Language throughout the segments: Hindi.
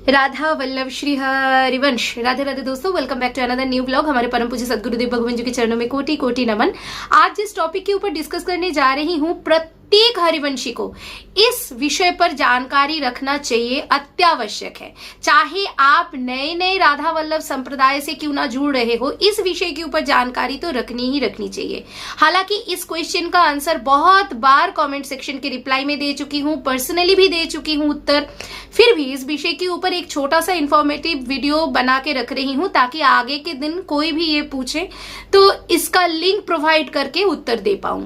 राधा वल्लभ श्री हरिवंश। राधे राधे दोस्तों, welcome back to another new blog. हमारे परम पूज्य सदगुरुदेव भगवान जी के चरणों में कोटि कोटि नमन। आज जिस टॉपिक के ऊपर डिस्कस करने जा रही हूँ, प्रत्येक हरिवंशी को इस विषय पर जानकारी रखना चाहिए, अत्यावश्यक है। चाहे आप नए नए राधा वल्लभ संप्रदाय से क्यों ना जुड़ रहे हो, इस विषय के ऊपर जानकारी तो रखनी ही रखनी चाहिए। हालांकि इस क्वेश्चन का आंसर बहुत बार कमेंट सेक्शन के रिप्लाई में दे चुकी हूँ, पर्सनली भी दे चुकी हूँ उत्तर, फिर भी इस विषय के ऊपर एक छोटा सा इंफॉर्मेटिव वीडियो बना के रख रही हूँ ताकि आगे के दिन कोई भी ये पूछे तो इसका लिंक प्रोवाइड करके उत्तर दे पाऊं।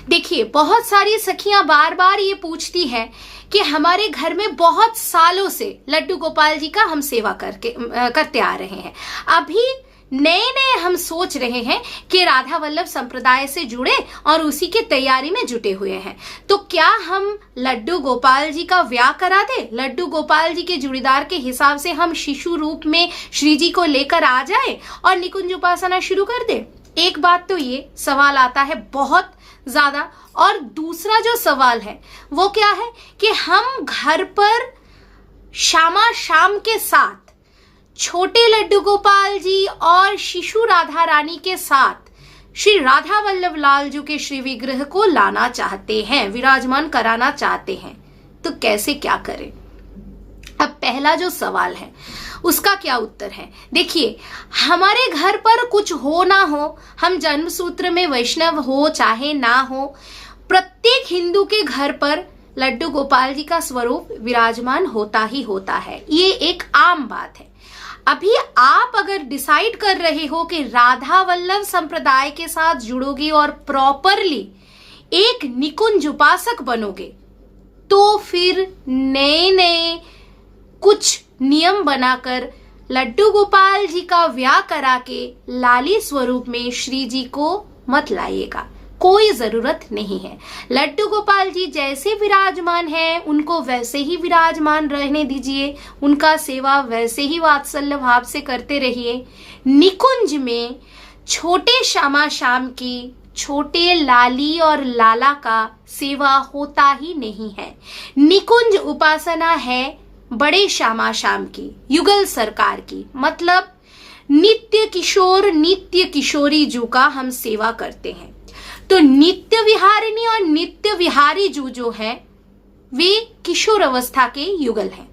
देखिए, बहुत सारी सखियां बार बार ये पूछती हैं कि हमारे घर में बहुत सालों से लड्डू गोपाल जी का हम सेवा करते आ रहे हैं। अभी नए नए हम सोच रहे हैं कि राधा वल्लभ संप्रदाय से जुड़े और उसी के तैयारी में जुटे हुए हैं, तो क्या हम लड्डू गोपाल जी का व्याह करा दे? लड्डू गोपाल जी के जुड़ीदार के हिसाब से हम शिशु रूप में श्री जी को लेकर आ जाए और निकुंज उपासना शुरू कर दे? एक बात तो ये सवाल आता है बहुत ज्यादा, और दूसरा जो सवाल है वो क्या है कि हम घर पर श्यामा शाम के साथ छोटे लड्डू गोपाल जी और शिशु राधा रानी के साथ श्री राधा वल्लभ लाल जी के श्री विग्रह को लाना चाहते हैं, विराजमान कराना चाहते हैं, तो कैसे क्या करें? अब पहला जो सवाल है उसका क्या उत्तर है? देखिए, हमारे घर पर कुछ हो ना हो, हम जन्म सूत्र में वैष्णव हो चाहे ना हो, प्रत्येक हिंदू के घर पर लड्डू गोपाल जी का स्वरूप विराजमान होता ही होता है। ये एक आम बात है। अभी आप अगर डिसाइड कर रहे हो कि राधा वल्लभ संप्रदाय के साथ जुड़ोगे और प्रॉपरली एक निकुंज उपासक बनोगे, तो फिर नए नए कुछ नियम बनाकर लड्डू गोपाल जी का व्याह करा के लाली स्वरूप में श्री जी को मत लाइएगा, कोई जरूरत नहीं है। लड्डू गोपाल जी जैसे विराजमान हैं उनको वैसे ही विराजमान रहने दीजिए, उनका सेवा वैसे ही वात्सल्य भाव से करते रहिए। निकुंज में छोटे श्यामा शाम की, छोटे लाली और लाला का सेवा होता ही नहीं है। निकुंज उपासना है बड़े श्यामा शाम की, युगल सरकार की, मतलब नित्य किशोर नित्य किशोरी जू का हम सेवा करते हैं। तो नित्य विहारिणी और नित्य विहारी जू जो है वे किशोर अवस्था के युगल हैं।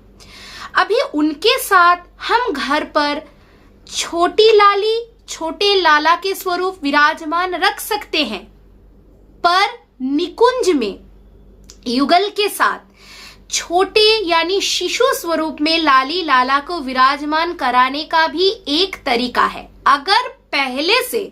अभी उनके साथ हम घर पर छोटी लाली छोटे लाला के स्वरूप विराजमान रख सकते हैं, पर निकुंज में युगल के साथ छोटे यानी शिशु स्वरूप में लाली लाला को विराजमान कराने का भी एक तरीका है। अगर पहले से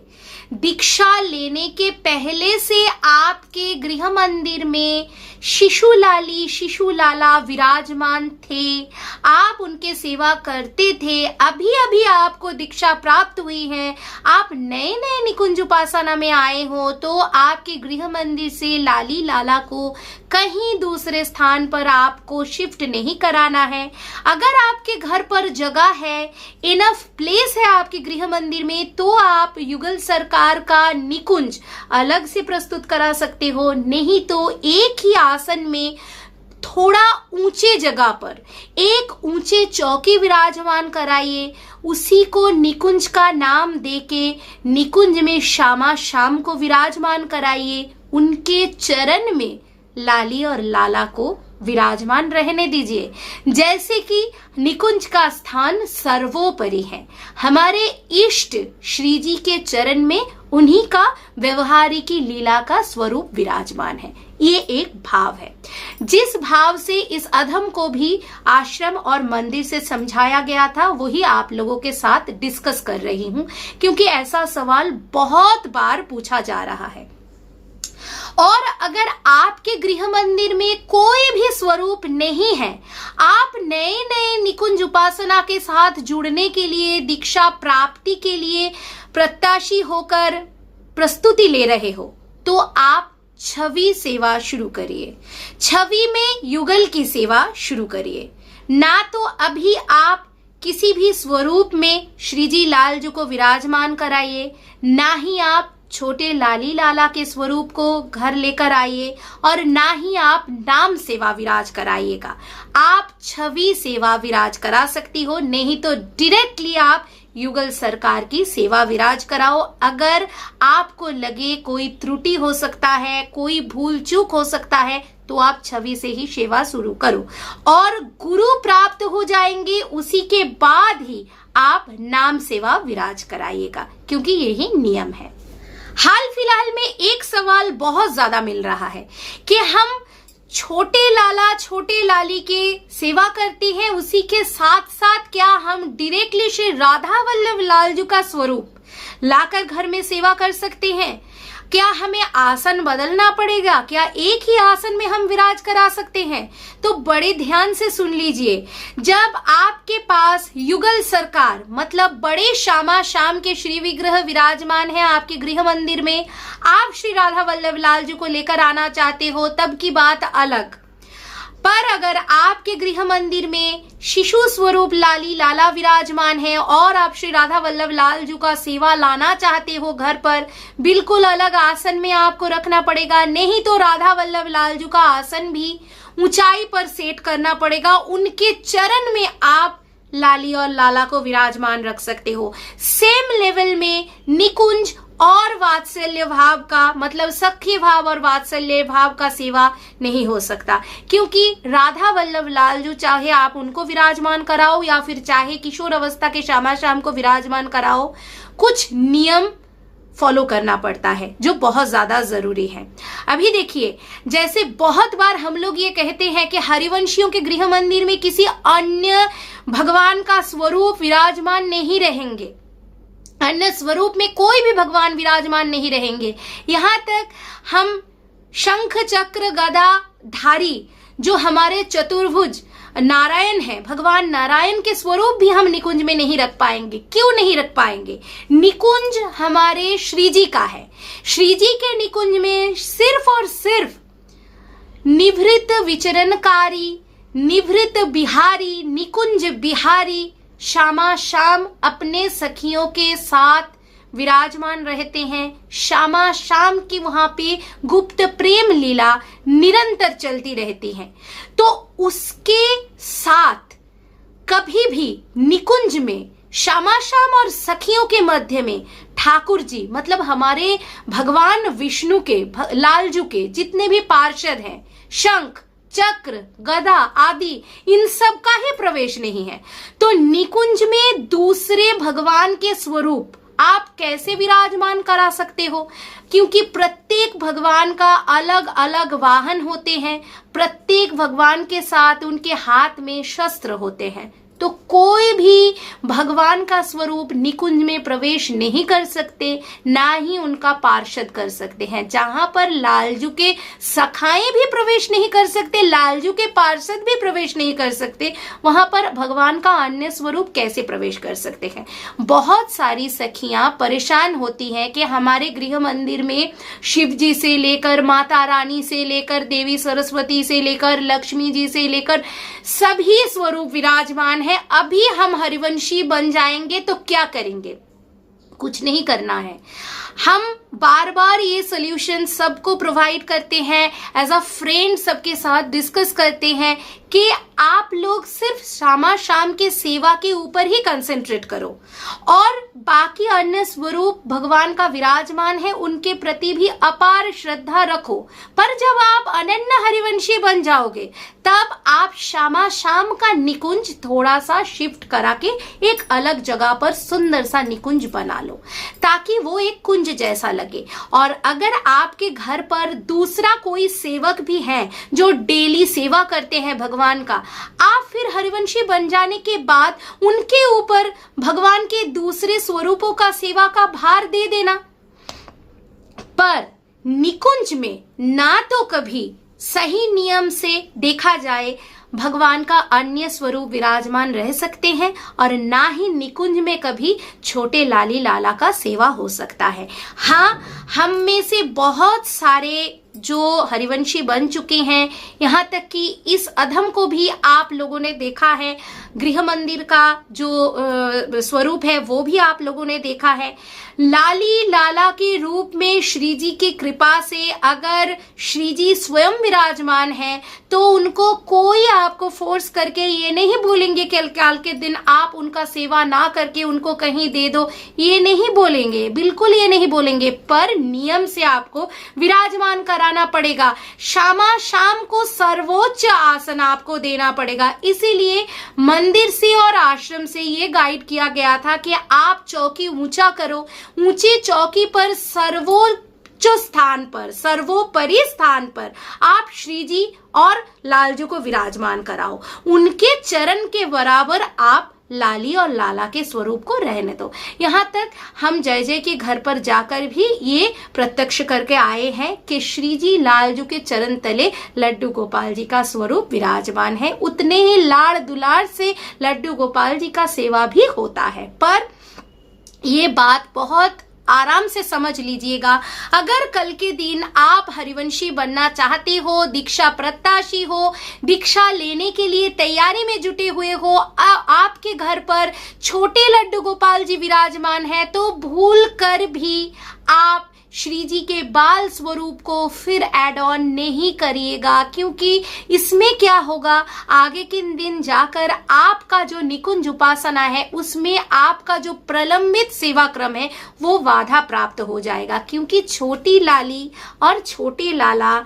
दीक्षा लेने के पहले से आपके गृह मंदिर में शिशु लाली शिशु लाला विराजमान थे, आप उनके सेवा करते थे, अभी अभी आपको दीक्षा प्राप्त हुई है, आप नए नए निकुंज उपासना में आए हो, तो आपके गृह मंदिर से लाली लाला को कहीं दूसरे स्थान पर आपको शिफ्ट नहीं कराना है। अगर आपके घर पर जगह है, इनफ प्लेस है आपके गृह मंदिर में, तो आप युगल सरकार का निकुंज अलग से प्रस्तुत करा सकते हो। नहीं तो एक ही आसन में थोड़ा ऊंचे जगह पर एक ऊंचे चौकी विराजमान कराइए, उसी को निकुंज का नाम देके निकुंज में श्यामा शाम को विराजमान कराइए, उनके चरण में लाली और लाला को विराजमान रहने दीजिए। जैसे कि निकुंज का स्थान सर्वोपरि है, हमारे इष्ट श्री जी के चरण में उन्हीं का व्यवहारिकी लीला का स्वरूप विराजमान है। ये एक भाव है, जिस भाव से इस अधम को भी आश्रम और मंदिर से समझाया गया था, वही आप लोगों के साथ डिस्कस कर रही हूं, क्योंकि ऐसा सवाल बहुत बार पूछा जा रहा है। और अगर आपके गृह मंदिर में कोई भी स्वरूप नहीं है, आप नए नए निकुंज उपासना के साथ जुड़ने के लिए, दीक्षा प्राप्ति के लिए प्रत्याशी होकर प्रस्तुति ले रहे हो, तो आप छवि सेवा शुरू करिए, छवि में युगल की सेवा शुरू करिए। ना तो अभी आप किसी भी स्वरूप में श्री जी लाल जी को विराजमान कराइए, ना ही आप छोटे लाली लाला के स्वरूप को घर लेकर आइए और ना ही आप नाम सेवा विराज कराइएगा। आप छवि सेवा विराज करा सकती हो, नहीं तो डायरेक्टली आप युगल सरकार की सेवा विराज कराओ। अगर आपको लगे कोई त्रुटि हो सकता है, कोई भूल चूक हो सकता है, तो आप छवि से ही सेवा शुरू करो और गुरु प्राप्त हो जाएंगे, उसी के बाद ही आप नाम सेवा विराज कराइएगा, क्योंकि यही नियम है। हाल फिलहाल में एक सवाल बहुत ज्यादा मिल रहा है कि हम छोटे लाला छोटे लाली के सेवा करते हैं, उसी के साथ साथ क्या हम डायरेक्टली श्री राधा वल्लभ लाल जी का स्वरूप लाकर घर में सेवा कर सकते हैं? क्या हमें आसन बदलना पड़ेगा? क्या एक ही आसन में हम विराज करा सकते हैं? तो बड़े ध्यान से सुन लीजिए, जब आपके पास युगल सरकार मतलब बड़े श्यामा श्याम के श्री विग्रह विराजमान है आपके गृह मंदिर में, आप श्री राधा वल्लभ लाल जी को लेकर आना चाहते हो तब की बात अलग। पर अगर आपके गृह मंदिर में शिशु स्वरूप लाली लाला विराजमान है और आप श्री राधा वल्लभ लाल जी का सेवा लाना चाहते हो घर पर, बिल्कुल अलग आसन में आपको रखना पड़ेगा, नहीं तो राधा वल्लभ लाल जी का आसन भी ऊंचाई पर सेट करना पड़ेगा। उनके चरण में आप लाली और लाला को विराजमान रख सकते हो। सेम लेवल में निकुंज और वात्सल्य भाव का मतलब सख्य भाव और वात्सल्य भाव का सेवा नहीं हो सकता, क्योंकि राधा वल्लभ लाल जो चाहे आप उनको विराजमान कराओ या फिर चाहे किशोर अवस्था के श्यामा श्याम को विराजमान कराओ, कुछ नियम फॉलो करना पड़ता है जो बहुत ज्यादा जरूरी है। अभी देखिए, जैसे बहुत बार हम लोग ये कहते हैं कि हरिवंशियों के गृह मंदिर में किसी अन्य भगवान का स्वरूप विराजमान नहीं रहेंगे, अन्य स्वरूप में कोई भी भगवान विराजमान नहीं रहेंगे। यहां तक हम शंख चक्र गदा धारी जो हमारे चतुर्भुज नारायण है, भगवान नारायण के स्वरूप भी हम निकुंज में नहीं रख पाएंगे। क्यों नहीं रख पाएंगे? निकुंज हमारे श्री जी का है। श्री जी के निकुंज में सिर्फ और सिर्फ निभृत विचरणकारी, निभृत बिहारी, निकुंज बिहारी श्यामा श्याम अपने सखियों के साथ विराजमान रहते हैं। श्यामा श्याम की वहां पे गुप्त प्रेम लीला निरंतर चलती रहती है, तो उसके साथ कभी भी निकुंज में श्यामा श्याम और सखियों के मध्य में ठाकुर जी मतलब हमारे भगवान विष्णु के लालजू के जितने भी पार्षद हैं, शंख चक्र गदा आदि, इन सब का ही प्रवेश नहीं है। तो निकुंज में दूसरे भगवान के स्वरूप आप कैसे विराजमान करा सकते हो? क्योंकि प्रत्येक भगवान का अलग अलग वाहन होते हैं, प्रत्येक भगवान के साथ उनके हाथ में शस्त्र होते हैं, तो कोई भी भगवान का स्वरूप निकुंज में प्रवेश नहीं कर सकते, ना ही उनका पार्षद कर सकते हैं। जहां पर लालजू के सखाएं भी प्रवेश नहीं कर सकते, लालजू के पार्षद भी प्रवेश नहीं कर सकते, वहां पर भगवान का अन्य स्वरूप कैसे प्रवेश कर सकते हैं? बहुत सारी सखियां परेशान होती हैं कि हमारे गृह मंदिर में शिव जी से लेकर माता रानी से लेकर देवी सरस्वती से लेकर लक्ष्मी जी से लेकर सभी स्वरूप विराजमान है, अभी हम हरिवंशी बन जाएंगे तो क्या करेंगे? कुछ नहीं करना है। हम बार बार ये सोल्यूशन सबको प्रोवाइड करते हैं, एज अ फ्रेंड सबके साथ डिस्कस करते हैं कि आप लोग सिर्फ श्यामा श्याम के सेवा के ऊपर ही कंसेंट्रेट करो और बाकी अन्य स्वरूप भगवान का विराजमान है उनके प्रति भी अपार श्रद्धा रखो। पर जब आप अनन्य हरिवंशी बन जाओगे तब आप श्यामा श्याम का निकुंज थोड़ा सा शिफ्ट करा के एक अलग जगह पर सुंदर सा निकुंज बना लो, ताकि वो एक कुंज जैसा लगे। और अगर आपके घर पर दूसरा कोई सेवक भी है जो डेली सेवा करते हैं भगवान का, आप फिर हरिवंशी बन जाने के बाद उनके ऊपर भगवान के दूसरे स्वरूपों का सेवा का भार दे देना। पर निकुंज में ना तो कभी सही नियम से देखा जाए भगवान का अन्य स्वरूप विराजमान रह सकते हैं और ना ही निकुंज में कभी छोटे लाली लाला का सेवा हो सकता है। हाँ, हम में से बहुत सारे जो हरिवंशी बन चुके हैं, यहाँ तक कि इस अधम को भी आप लोगों ने देखा है। गृह मंदिर का जो स्वरूप है वो भी आप लोगों ने देखा है। लाली लाला के रूप में श्री जी की कृपा से अगर श्री जी स्वयं विराजमान है तो उनको कोई आपको फोर्स करके ये नहीं बोलेंगे कि कल के दिन आप उनका सेवा ना करके उनको कहीं दे दो, ये नहीं बोलेंगे, बिल्कुल ये नहीं बोलेंगे। पर नियम से आपको विराजमान कराना पड़ेगा। शाम को सर्वोच्च आसन आपको देना पड़ेगा। इसीलिए मंदिर से और आश्रम से ये गाइड किया गया था कि आप चौकी ऊंचा करो, ऊंची चौकी पर सर्वोच्च स्थान पर, सर्वोपरि स्थान पर आप श्री जी और लालजू को विराजमान कराओ। उनके चरण के बराबर आप लाली और लाला के स्वरूप को रहने दो। यहाँ तक हम जय जय के घर पर जाकर भी ये प्रत्यक्ष करके आए हैं कि श्री जी लालजू के चरण तले लड्डू गोपाल जी का स्वरूप विराजमान है। उतने ही लाड़ दुलार से लड्डू गोपाल जी का सेवा भी होता है। पर ये बात बहुत आराम से समझ लीजिएगा, अगर कल के दिन आप हरिवंशी बनना चाहते हो, दीक्षा प्रत्याशी हो, दीक्षा लेने के लिए तैयारी में जुटे हुए हो, आपके घर पर छोटे लड्डू गोपाल जी विराजमान है, तो भूल कर भी आप श्री जी के बाल स्वरूप को फिर ऐड ऑन नहीं करिएगा, क्योंकि इसमें क्या होगा, आगे के दिन जाकर आपका जो निकुंज उपासना है उसमें आपका जो प्रलंबित सेवा क्रम है वो बाधा प्राप्त हो जाएगा। क्योंकि छोटी लाली और छोटे लाला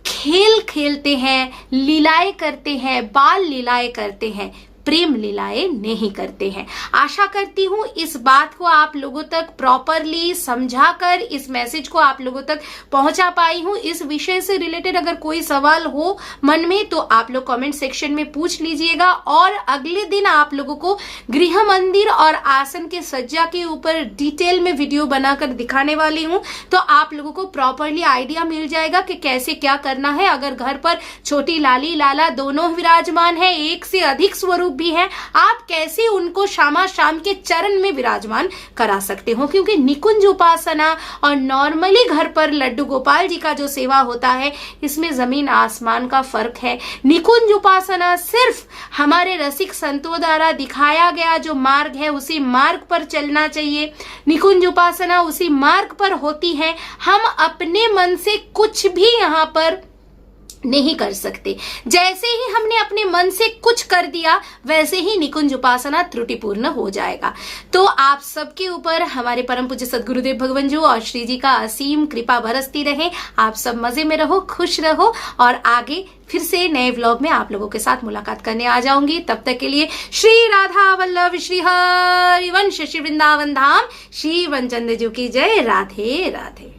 खेल खेलते हैं, लीलाएं करते हैं, बाल लीलाएं करते हैं, प्रेम लीलाएं नहीं करते हैं। आशा करती हूँ इस बात को आप लोगों तक प्रॉपरली समझाकर इस मैसेज को आप लोगों तक पहुंचा पाई हूँ। इस विषय से रिलेटेड अगर कोई सवाल हो मन में तो आप लोग कमेंट सेक्शन में पूछ लीजिएगा, और अगले दिन आप लोगों को गृह मंदिर और आसन के सज्जा के ऊपर डिटेल में वीडियो बनाकर दिखाने वाली हूँ, तो आप लोगों को प्रॉपरली आइडिया मिल जाएगा कि कैसे क्या करना है। अगर घर पर छोटी लाली लाला दोनों विराजमान है, एक से अधिक स्वरूप भी है, आप कैसे उनको शाम के चरण में विराजमान करा सकते हो। क्योंकि निकुंज उपासना और नॉर्मली घर पर लड्डू गोपाल जी का जो सेवा होता है इसमें जमीन आसमान का फर्क है। निकुंज उपासना सिर्फ हमारे रसिक संतों द्वारा दिखाया गया जो मार्ग है उसी मार्ग पर चलना चाहिए। निकुंज उपासना उसी मार्ग पर होती है। हम अपने मन से कुछ भी यहाँ पर नहीं कर सकते। जैसे ही हमने अपने मन से कुछ कर दिया वैसे ही निकुंज उपासना त्रुटिपूर्ण हो जाएगा। तो आप सबके ऊपर हमारे परम पूज्य सद्गुरुदेव भगवंजू और श्री जी का असीम कृपा बरसती रहे। आप सब मजे में रहो, खुश रहो, और आगे फिर से नए व्लॉग में आप लोगों के साथ मुलाकात करने आ जाऊंगी। तब तक के लिए श्री राधा वल्लभ श्री हरिवंश श्री वृंदावन धाम श्री वनचंद्र जी की जय। राधे राधे।